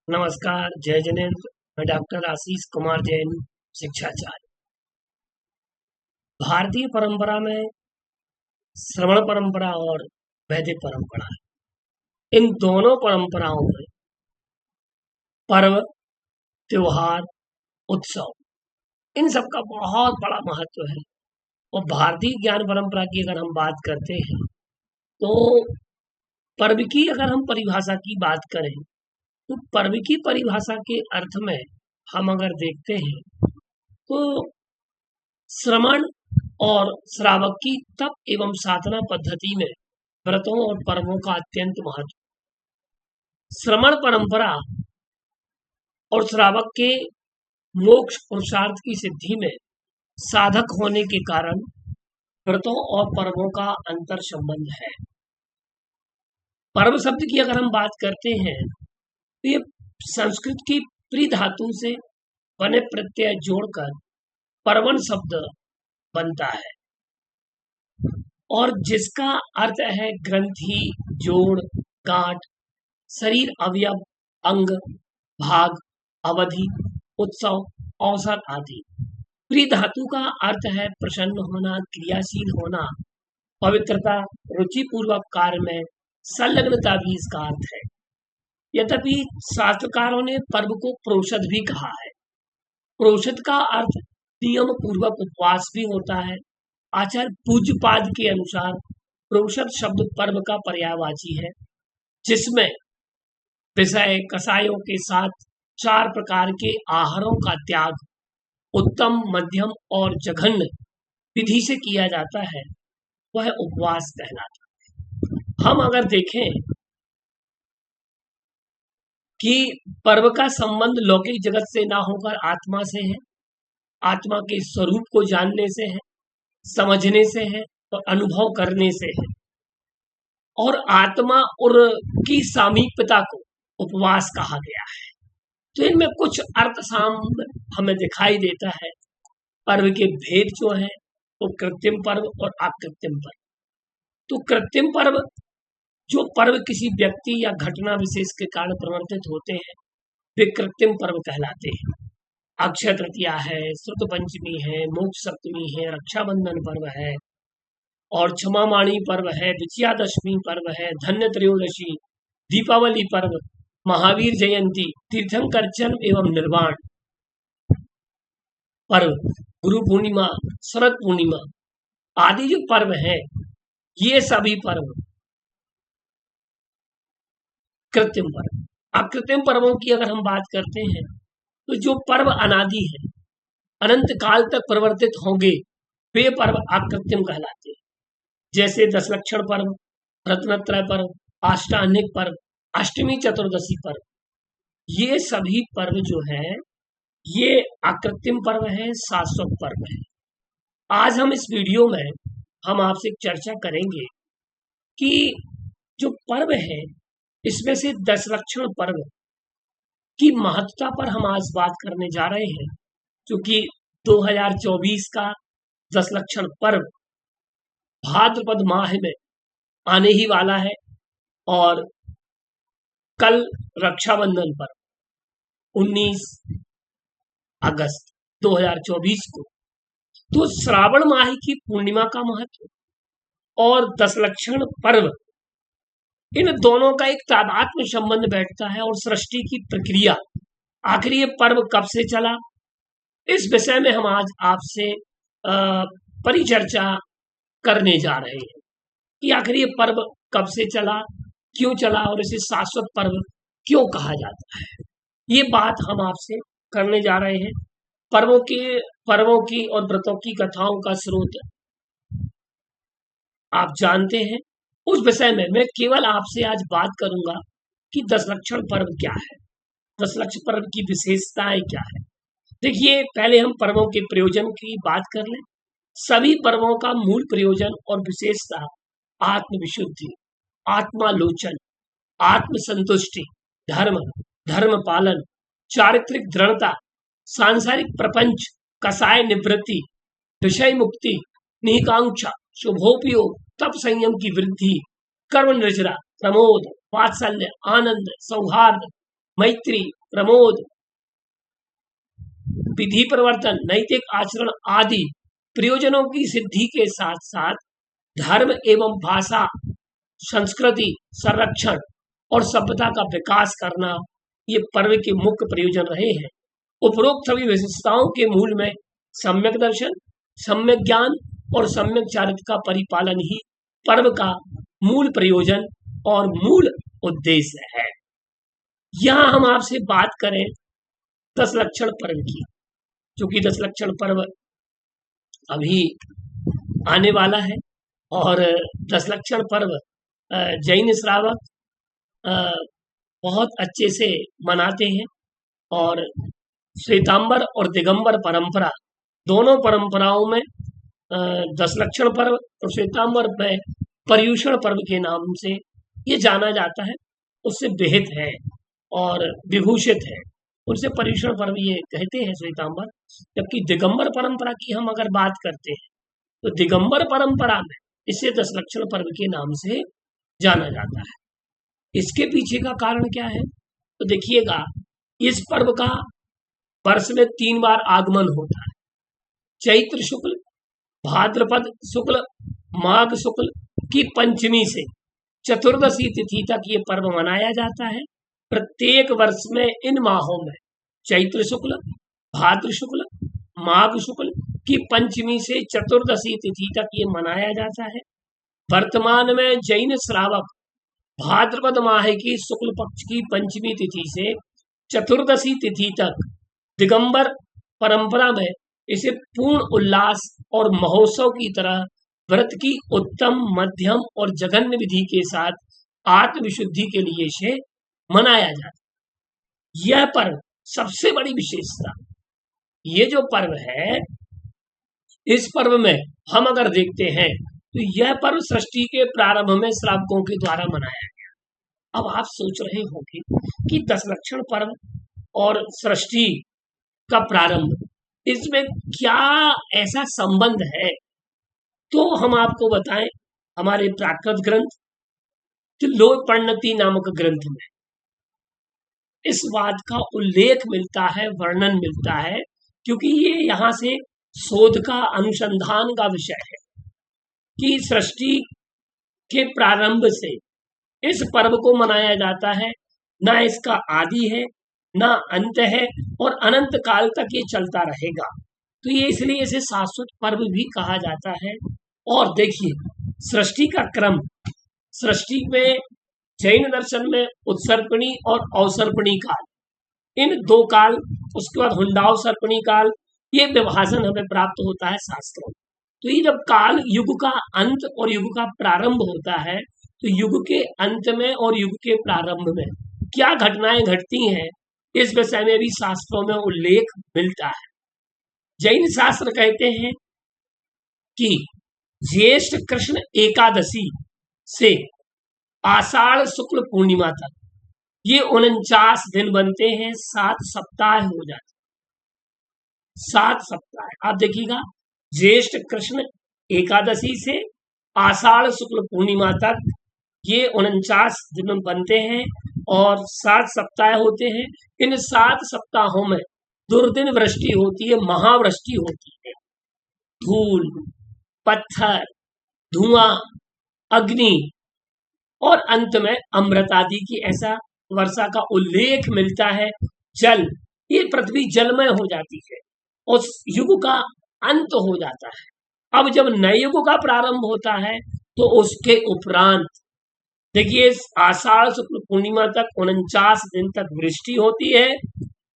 नमस्कार, जय जिनेन्द्र। मैं डॉक्टर आशीष कुमार जैन, शिक्षाचार्य। भारतीय परंपरा में श्रवण परंपरा और वैदिक परंपरा, इन दोनों परंपराओं में पर्व, त्योहार, उत्सव, इन सब का बहुत बड़ा महत्व है। और भारतीय ज्ञान परंपरा की अगर हम बात करते हैं तो पर्व की अगर हम परिभाषा की बात करें तो पर्व की परिभाषा के अर्थ में हम अगर देखते हैं तो श्रवण और श्रावक की तप एवं साधना पद्धति में व्रतों और पर्वों का अत्यंत महत्व। श्रवण परंपरा और श्रावक के मोक्ष पुरुषार्थ की सिद्धि में साधक होने के कारण व्रतों और पर्वों का अंतर संबंध है। पर्व शब्द की अगर हम बात करते हैं तो ये संस्कृत की प्री धातु से बने प्रत्यय जोड़कर पर्वन शब्द बनता है और जिसका अर्थ है ग्रंथि, जोड़, गांठ, शरीर अवयव, अंग, भाग, अवधि, उत्सव, अवसर आदि। प्री धातु का अर्थ है प्रसन्न होना, क्रियाशील होना, पवित्रता, रुचिपूर्वक कार्य में संलग्नता भी इसका अर्थ है। यद्यपि शास्त्रकारों ने पर्व को प्रोषद भी कहा है। प्रोषद का अर्थ नियम पूर्वक उपवास भी होता है। आचार्य पूज्यपाद के अनुसार प्रोषद शब्द पर्व का पर्यायवाची है, जिसमें विषय कषायों के साथ 4 प्रकार के आहारों का त्याग उत्तम, मध्यम और जघन्य विधि से किया जाता है, वह उपवास कहलाता है। हम अगर देखें कि पर्व का संबंध लौकिक जगत से ना होकर आत्मा से है, आत्मा के स्वरूप को जानने से है, समझने से है और अनुभव करने से है। और आत्मा और की सामीप्यता को उपवास कहा गया है। तो इनमें कुछ अर्थ साम हमें दिखाई देता है। पर्व के भेद जो है वो कृत्रिम पर्व और अकृत्रिम पर्व। तो कृत्रिम पर्व, जो पर्व किसी व्यक्ति या घटना विशेष के कारण प्रवर्तित होते हैं, वे कृत्रिम पर्व कहलाते हैं। अक्षय तृतीया है, श्रुत पंचमी है, मोक्ष सप्तमी है, रक्षाबंधन पर्व है और क्षमामाणी पर्व है, विजयादशमी पर्व है, धन्य त्रयोदशी, दीपावली पर्व, महावीर जयंती, तीर्थंकर जन्म एवं निर्वाण पर्व, गुरु पूर्णिमा, शरद पूर्णिमा आदि जो पर्व है, ये सभी पर्व कृत्रिम पर्व। अकृत्रिम पर्वों की अगर हम बात करते हैं तो जो पर्व अनादि है, अनंत काल तक प्रवर्तित होंगे, वे पर्व अकृत्रिम कहलाते हैं। जैसे दशलक्षण पर्व, रत्नत्रय पर्व, अष्टान्निक पर्व, अष्टमी चतुर्दशी पर्व, ये सभी पर्व जो है ये अकृत्रिम पर्व है, शाश्वत पर्व है। आज हम इस वीडियो में हम आपसे चर्चा करेंगे कि जो पर्व है इसमें से दशलक्षण पर्व की महत्ता पर हम आज बात करने जा रहे हैं, क्योंकि 2024 का दशलक्षण पर्व भाद्रपद माह में आने ही वाला है और कल रक्षाबंधन पर्व 19 अगस्त 2024 को। तो श्रावण माह की पूर्णिमा का महत्व और दशलक्षण पर्व, इन दोनों का एक तादात्म्य संबंध बैठता है। और सृष्टि की प्रक्रिया, आखिर ये पर्व कब से चला, इस विषय में हम आज आपसे परिचर्चा करने जा रहे हैं कि आखिर ये पर्व कब से चला, क्यों चला और इसे शाश्वत पर्व क्यों कहा जाता है। ये बात हम आपसे करने जा रहे हैं। पर्वों की और व्रतों की कथाओं का स्रोत आप जानते हैं। उस विषय में मैं केवल आपसे आज बात करूंगा कि दशलक्षण पर्व क्या है, दशलक्षण पर्व की विशेषताएं क्या है। देखिए, पहले हम पर्वों के प्रयोजन की बात कर लें। सभी पर्वों का मूल प्रयोजन और विशेषता आत्म विशुद्धि, आत्मालोचन, आत्म संतुष्टि, धर्म, धर्म पालन, चारित्रिक दृढ़ता, सांसारिक प्रपंच, कसाय निवृत्ति, विषय मुक्ति, निकांक्षा, शुभोपयोग, तप संयम की वृद्धि, कर्म निर्जरा, प्रमोद, वात्सल्य, आनंद, सौहार्द, मैत्री, प्रमोद, विधि परिवर्तन, नैतिक आचरण आदि प्रयोजनों की सिद्धि के साथ साथ धर्म एवं भाषा, संस्कृति संरक्षण और सभ्यता का विकास करना ये पर्व के मुख्य प्रयोजन रहे हैं। उपरोक्त सभी विशेषताओं के मूल में सम्यक दर्शन, सम्यक ज्ञान और सम्यक चारित्र का परिपालन ही पर्व का मूल प्रयोजन और मूल उद्देश्य है। यहाँ हम आपसे बात करें दस लक्षण पर्व की, क्योंकि दस लक्षण पर्व अभी आने वाला है और दस लक्षण पर्व जैन श्रावक बहुत अच्छे से मनाते हैं और श्वेतांबर और दिगंबर परंपरा दोनों परंपराओं में दस लक्षण पर्व और श्वेतांबर में पर्युषण पर्व के नाम से ये जाना जाता है, उससे विहित है और विभूषित है, उनसे पर्युषण पर्व ये कहते हैं श्वेतांबर। जबकि दिगंबर परंपरा की हम अगर बात करते हैं तो दिगंबर परंपरा में इसे दस लक्षण पर्व के नाम से जाना जाता है। इसके पीछे का कारण क्या है तो देखिएगा, इस पर्व का वर्ष में 3 बार आगमन होता है। चैत्र शुक्ल, भाद्रपद शुक्ल, माघ शुक्ल की पंचमी से चतुर्दशी तिथि तक ये पर्व मनाया जाता है। प्रत्येक वर्ष में इन माहों में चैत्र शुक्ल, भाद्र शुक्ल, माघ शुक्ल की पंचमी से चतुर्दशी तिथि तक ये मनाया जाता है। वर्तमान में जैन श्रावक भाद्रपद माह की शुक्ल पक्ष की पंचमी तिथि से चतुर्दशी तिथि तक दिगंबर परंपरा में इसे पूर्ण उल्लास और महोत्सव की तरह व्रत की उत्तम, मध्यम और जघन्य विधि के साथ आत्मविशुद्धि के लिए इसे मनाया जाता है। यह पर्व सबसे बड़ी विशेषता, ये जो पर्व है, इस पर्व में हम अगर देखते हैं तो यह पर्व सृष्टि के प्रारंभ में श्रावकों के द्वारा मनाया गया। अब आप सोच रहे होंगे कि दस लक्षण पर्व और सृष्टि का प्रारंभ, इसमें क्या ऐसा संबंध है? तो हम आपको बताएं, हमारे प्राकृत ग्रंथ त्रिलोकपर्णति नामक ग्रंथ में इस बात का उल्लेख मिलता है, वर्णन मिलता है, क्योंकि ये यहाँ से शोध का, अनुसंधान का विषय है कि सृष्टि के प्रारंभ से इस पर्व को मनाया जाता है। ना इसका आदि है, ना अंत है और अनंत काल तक ये चलता रहेगा। तो ये इसलिए इसे शाश्वत पर्व भी कहा जाता है। और देखिए, सृष्टि का क्रम, सृष्टि में जैन दर्शन में उत्सर्पणी और अवसर्पणी काल, इन दो काल, उसके बाद हुंडावसर्पणी काल, ये विभाजन हमें प्राप्त होता है शास्त्रों। तो ये जब काल युग का अंत और युग का प्रारंभ होता है, तो युग के अंत में और युग के प्रारंभ में क्या घटनाएं घटती हैं, इस विषय में भी शास्त्रों में उल्लेख मिलता है। जैन शास्त्र कहते हैं कि ज्येष्ठ कृष्ण एकादशी से आषाढ़ शुक्ल पूर्णिमा तक ये 49 दिन बनते हैं, 7 सप्ताह हो जाते हैं। 7 सप्ताह आप देखिएगा, ज्येष्ठ कृष्ण एकादशी से आषाढ़ शुक्ल पूर्णिमा तक ये 49 दिन बनते हैं और 7 सप्ताह होते हैं। इन 7 सप्ताहों में दुर्दिन वृष्टि होती है, महावृष्टि होती है। धूल, पत्थर, धुआं, अग्नि और अंत में अमृत आदि की ऐसा वर्षा का उल्लेख मिलता है। जल, ये पृथ्वी जलमय हो जाती है, उस युग का अंत हो जाता है। अब जब नए युग का प्रारंभ होता है तो उसके उपरांत देखिए, आषाढ़ शुक्ल पूर्णिमा तक 49 दिन तक वृष्टि होती है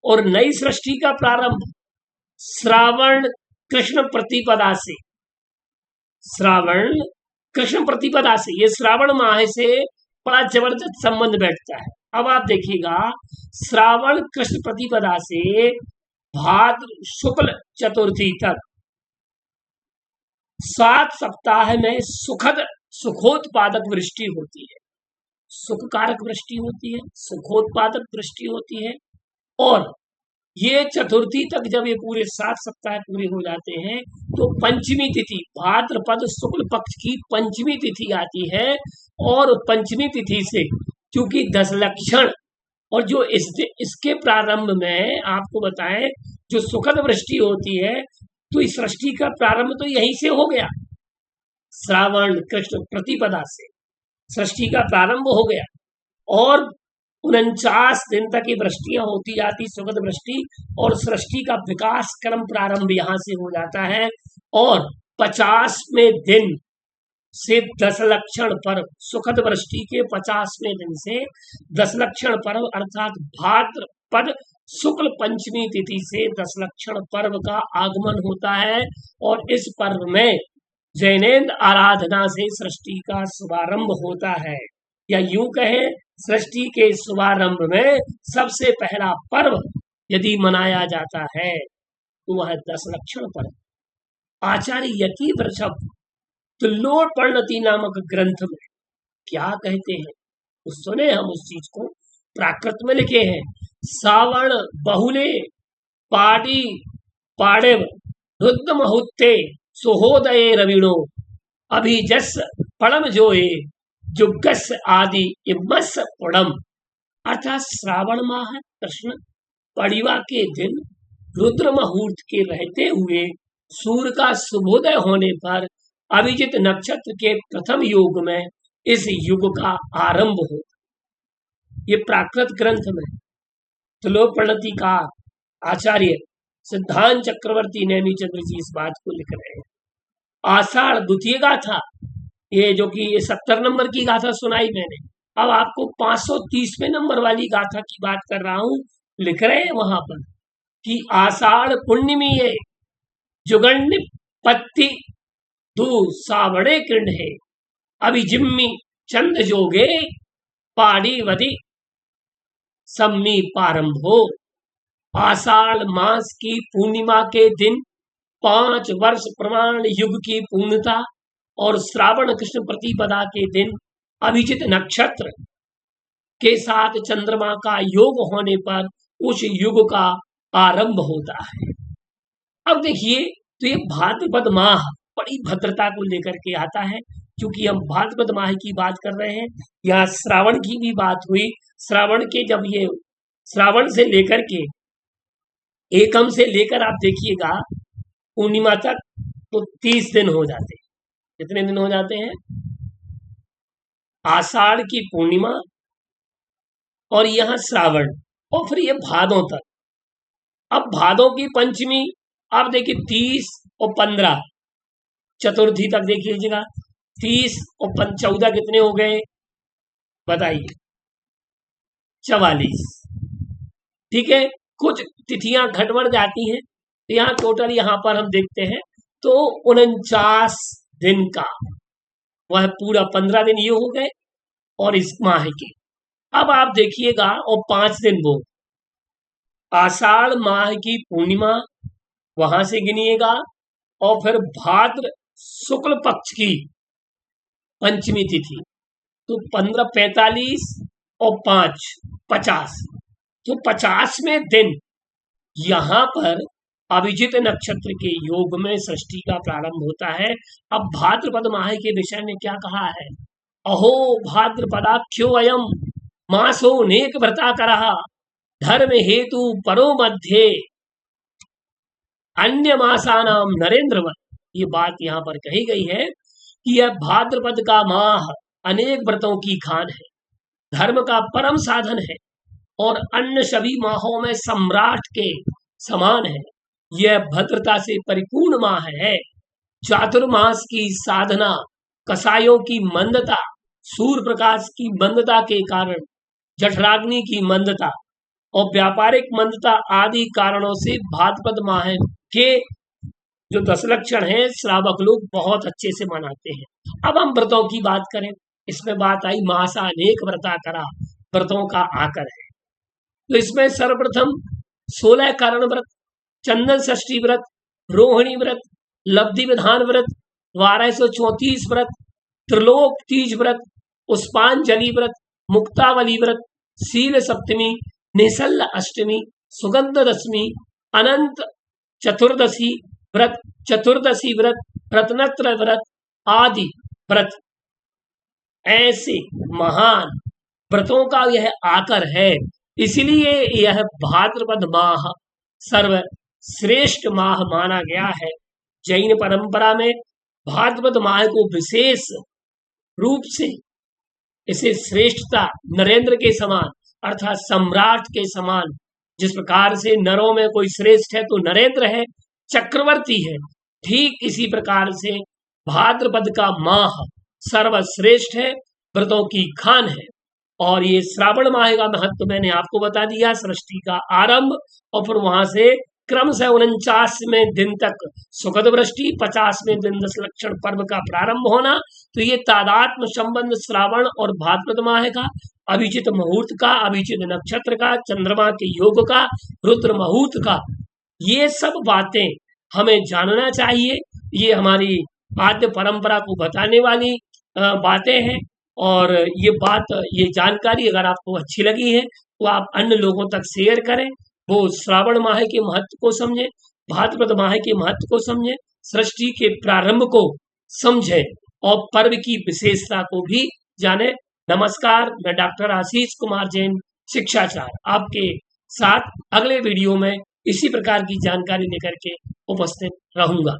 और नई सृष्टि का प्रारंभ श्रावण कृष्ण प्रतिपदा से, श्रावण कृष्ण प्रतिपदा से, ये श्रावण माह से बड़ा जबरदस्त संबंध बैठता है। अब आप देखिएगा, श्रावण कृष्ण प्रतिपदा से भाद्र शुक्ल चतुर्थी तक 7 सप्ताह में सुखोत्पादक वृष्टि होती है, सुखकारक वृष्टि होती है, सुखोत्पादक वृष्टि होती है। और ये चतुर्थी तक जब ये पूरे 7 सप्ताह पूरे हो जाते हैं तो पंचमी तिथि, भाद्रपद शुक्ल पक्ष की पंचमी तिथि आती है। और पंचमी तिथि से, क्योंकि 10 लक्षण और जो इसके प्रारंभ में आपको बताएं, जो सुखद वृष्टि होती है, तो इस सृष्टि का प्रारंभ तो यहीं से हो गया, श्रावण कृष्ण प्रतिपदा से सृष्टि का प्रारंभ हो गया। और 49 दिन तक ये वृष्टियां होती जाती, सुखद वृष्टि, और सृष्टि का विकास क्रम प्रारंभ यहाँ से हो जाता है। और 50वें दिन से 10 लक्षण पर्व, सुखद वृष्टि के 50वें दिन से 10 लक्षण पर्व अर्थात भाद्रपद शुक्ल पंचमी तिथि से 10 लक्षण पर्व का आगमन होता है। और इस पर्व में जैनेन्द्र आराधना से सृष्टि का शुभारंभ होता है, या यूं कहें सृष्टि के शुभारंभ में सबसे पहला पर्व यदि मनाया जाता है तो वह 10 लक्षण पर्व। आचार्य यति वृषभ तुल्यों परिणति नामक ग्रंथ में क्या कहते हैं तो सुने हम उस चीज को। प्राकृत में लिखे हैं, सावण बहुले पाड़ी पाड़ेव रुद्र महुत्ते सुहोदये रविणो अभिजस पड़म जोए जुगस आदि इमस पड़म। अर्थात श्रावण माह कृष्ण पड़िवा के दिन रुद्र मुहूर्त के रहते हुए सूर्य का शुभोदय होने पर अभिजित नक्षत्र के प्रथम योग में इस युग का आरंभ हो। ये प्राकृत ग्रंथ में तुलोपणति का आचार्य सिद्धांत चक्रवर्ती नैमी चंद्र जी इस बात को लिख रहे हैं। आषाढ़ द्वितीय गाथा, ये जो कि 70 नंबर की गाथा सुनाई मैंने, अब आपको 530वें नंबर वाली गाथा की बात कर रहा हूं। लिख रहे हैं वहां पर कि आषाढ़ पूर्णिमी जुगंड पत्ती दू सावड़े किरण है अभिजिम्मी चंद जोगे पाड़ी वधि सम्मी पारंभो। आषाढ़ मास की पूर्णिमा के दिन 5 वर्ष प्रमाण युग की पूर्णता और श्रावण कृष्ण प्रतिपदा के दिन अभिजित नक्षत्र के साथ चंद्रमा का योग होने पर उस युग का आरंभ होता है। अब देखिए, तो ये भाद्रपद माह बड़ी भद्रता को लेकर के आता है, क्योंकि हम भाद्रपद माह की बात कर रहे हैं। यहाँ श्रावण की भी बात हुई। श्रावण के जब ये श्रावण से लेकर के एकम से लेकर आप देखिएगा पूर्णिमा तक तो 30 दिन हो जाते हैं। कितने दिन हो जाते हैं? आषाढ़ की पूर्णिमा और यहाँ श्रावण और फिर ये भादों तक। अब भादों की पंचमी आप देखिए 30 और 15, चतुर्थी तक देख लीजिएगा 30 और 14 कितने हो गए बताइए? 44। ठीक है, कुछ तिथियां घटबढ़ जाती हैं, तो यहाँ टोटल यहाँ पर हम देखते हैं तो 49 दिन का वह पूरा 15 दिन ये हो गए और इस माह के। अब आप देखिएगा और 5 दिन वो आषाढ़ माह की पूर्णिमा वहां से गिनिएगा और फिर भाद्र शुक्ल पक्ष की पंचमी तिथि तो 15, 45 और 5, 50। तो 50वें दिन यहाँ पर अभिजित नक्षत्र के योग में सृष्टि का प्रारंभ होता है। अब भाद्रपद माह के विषय में क्या कहा है? अहो भाद्रपदाख्यो अयम मासो नेक व्रता करहा धर्म हेतु परो मध्य अन्य मासानाम नरेंद्रवत। ये बात यहाँ पर कही गई है कि यह भाद्रपद का माह अनेक व्रतों की खान है, धर्म का परम साधन है और अन्य सभी माहों में सम्राट के समान है। यह भद्रता से परिपूर्ण माह है। चातुर्मास की साधना, कसायों की मंदता, सूर्य प्रकाश की मंदता के कारण, जठराग्नि की मंदता और व्यापारिक मंदता आदि कारणों से भाद्रपद माह के जो 10 लक्षण हैं श्रावक लोग बहुत अच्छे से मनाते हैं। अब हम व्रतों की बात करें, इसमें बात आई मासा अनेक व्रता करा, व्रतों का आकर है। तो इसमें सर्वप्रथम 16 कारण व्रत, चंदन षष्ठी व्रत, रोहिणी व्रत, लब्धि विधान व्रत, 1234 व्रत, त्रिलोक तीज व्रत, पुष्पांजलि व्रत, मुक्तावली व्रत, शील सप्तमी, निसल्ल अष्टमी, सुगंध दशमी, अनंत चतुर्दशी व्रत, चतुर्दशी व्रत, रत्नत्र व्रत आदि व्रत, ऐसे महान व्रतों का यह आकर है इसलिए यह भाद्रपद माह सर्वश्रेष्ठ माह माना गया है। जैन परंपरा में भाद्रपद माह को विशेष रूप से इसे श्रेष्ठता नरेंद्र के समान अर्थात सम्राट के समान, जिस प्रकार से नरों में कोई श्रेष्ठ है तो नरेंद्र है, चक्रवर्ती है, ठीक इसी प्रकार से भाद्रपद का माह सर्वश्रेष्ठ है, व्रतों की खान है। और ये श्रावण माह का महत्व मैंने आपको बता दिया, सृष्टि का आरंभ और फिर वहां से क्रम से 49वें दिन तक सुखद वृष्टि, 50वें दिन दशलक्षण पर्व का प्रारंभ होना। तो ये तादात्म्य संबंध श्रावण और भाद्रपद माह का, अभिजित मुहूर्त का, अभिजित नक्षत्र का, चंद्रमा के योग का, रुद्र मुहूर्त का, ये सब बातें हमें जानना चाहिए। ये हमारी आद्य परंपरा को बताने वाली बातें हैं। और ये जानकारी अगर आपको अच्छी लगी है तो आप अन्य लोगों तक शेयर करें, वो श्रावण माह के महत्व को समझें, भाद्रपद माह के महत्व को समझें, सृष्टि के प्रारंभ को समझें और पर्व की विशेषता को भी जाने। नमस्कार, मैं डॉक्टर आशीष कुमार जैन, शिक्षाचार्य, आपके साथ अगले वीडियो में इसी प्रकार की जानकारी लेकर के उपस्थित रहूंगा।